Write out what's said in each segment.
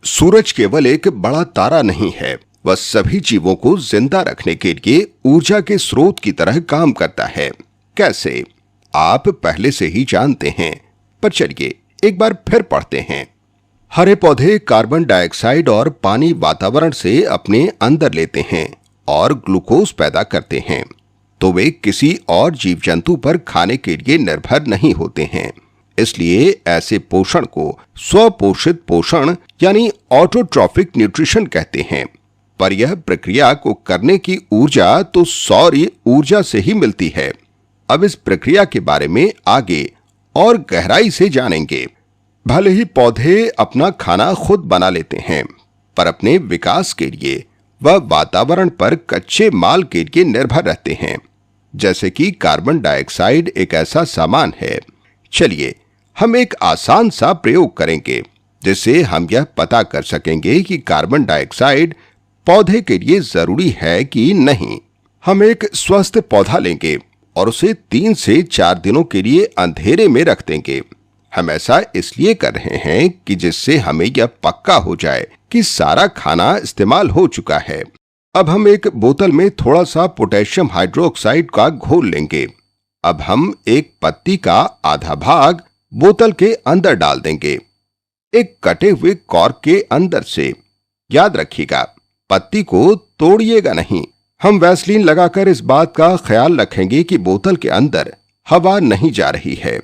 सूरज केवल एक बड़ा तारा नहीं है, वह सभी जीवों को जिंदा रखने के लिए ऊर्जा के स्रोत की तरह काम करता है। कैसे, आप पहले से ही जानते हैं, पर चलिए एक बार फिर पढ़ते हैं। हरे पौधे कार्बन डाइऑक्साइड और पानी वातावरण से अपने अंदर लेते हैं और ग्लूकोज पैदा करते हैं, तो वे किसी और जीव जंतु पर खाने के लिए निर्भर नहीं होते हैं। इसलिए ऐसे पोषण को स्वपोषित पोषण यानी ऑटोट्रॉफिक न्यूट्रिशन कहते हैं। पर यह प्रक्रिया को करने की ऊर्जा तो सौर ऊर्जा से ही मिलती है। अब इस प्रक्रिया के बारे में आगे और गहराई से जानेंगे। भले ही पौधे अपना खाना खुद बना लेते हैं, पर अपने विकास के लिए वह वातावरण पर कच्चे माल के लिए निर्भर रहते हैं। जैसे कि कार्बन डाइऑक्साइड एक ऐसा सामान है। चलिए हम एक आसान सा प्रयोग करेंगे, जिससे हम यह पता कर सकेंगे कि कार्बन डाइऑक्साइड पौधे के लिए जरूरी है कि नहीं। हम एक स्वस्थ पौधा लेंगे और उसे 3 से 4 दिनों के लिए अंधेरे में रख देंगे। हम ऐसा इसलिए कर रहे हैं कि जिससे हमें यह पक्का हो जाए कि सारा खाना इस्तेमाल हो चुका है। अब हम एक बोतल में थोड़ा सा पोटेशियम हाइड्रोक्साइड का घोल लेंगे। अब हम एक पत्ती का आधा भाग बोतल के अंदर डाल देंगे, एक कटे हुए कॉर्क के अंदर से। याद रखिएगा, पत्ती को तोड़िएगा नहीं। हम वैसलीन लगाकर इस बात का ख्याल रखेंगे कि बोतल के अंदर हवा नहीं जा रही है।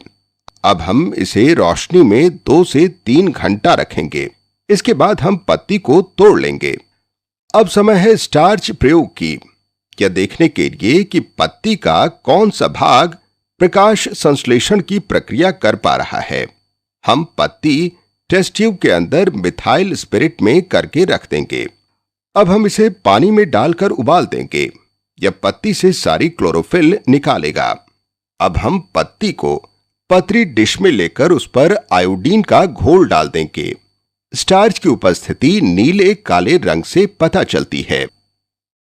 अब हम इसे रोशनी में 2 से 3 घंटा रखेंगे। इसके बाद हम पत्ती को तोड़ लेंगे। अब समय है स्टार्च प्रयोग की, यह देखने के लिए कि पत्ती का कौन सा भाग प्रकाश संश्लेषण की प्रक्रिया कर पा रहा है। हम पत्ती टेस्ट ट्यूब के अंदर मिथाइल स्पिरिट में करके रख देंगे। अब हम इसे पानी में डालकर उबाल देंगे। यह पत्ती से सारी क्लोरोफिल निकालेगा। अब हम पत्ती को पतली डिश में लेकर उस पर आयोडीन का घोल डाल देंगे। स्टार्च की उपस्थिति नीले काले रंग से पता चलती है।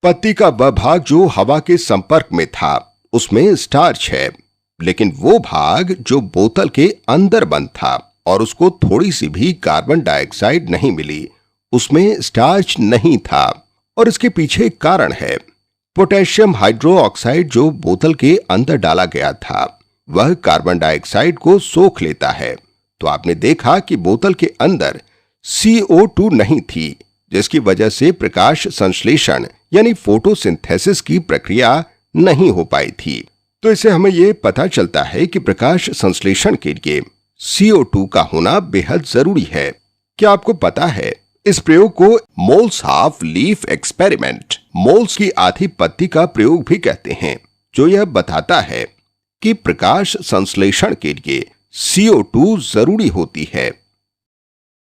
पत्ती का वह भाग जो हवा के संपर्क में था, उसमें स्टार्च है, लेकिन वो भाग जो बोतल के अंदर बंद था और उसको थोड़ी सी भी कार्बन डाइऑक्साइड नहीं मिली, उसमें स्टार्च नहीं था। और इसके पीछे एक कारण है। पोटेशियम हाइड्रोक्साइड जो बोतल के अंदर डाला गया था, वह कार्बन डाइऑक्साइड को सोख लेता है। तो आपने देखा कि बोतल के अंदर CO2 नहीं थी, जिसकी वजह से प्रकाश संश्लेषण यानी फोटोसिंथेसिस की प्रक्रिया नहीं हो पाई थी। तो इससे हमें यह पता चलता है कि प्रकाश संश्लेषण के लिए CO2 का होना बेहद जरूरी है। क्या आपको पता है, इस प्रयोग को moles half leaf experiment, moles की आधी पत्ती का प्रयोग भी कहते हैं, जो यह बताता है कि प्रकाश संश्लेषण के लिए CO2 जरूरी होती है।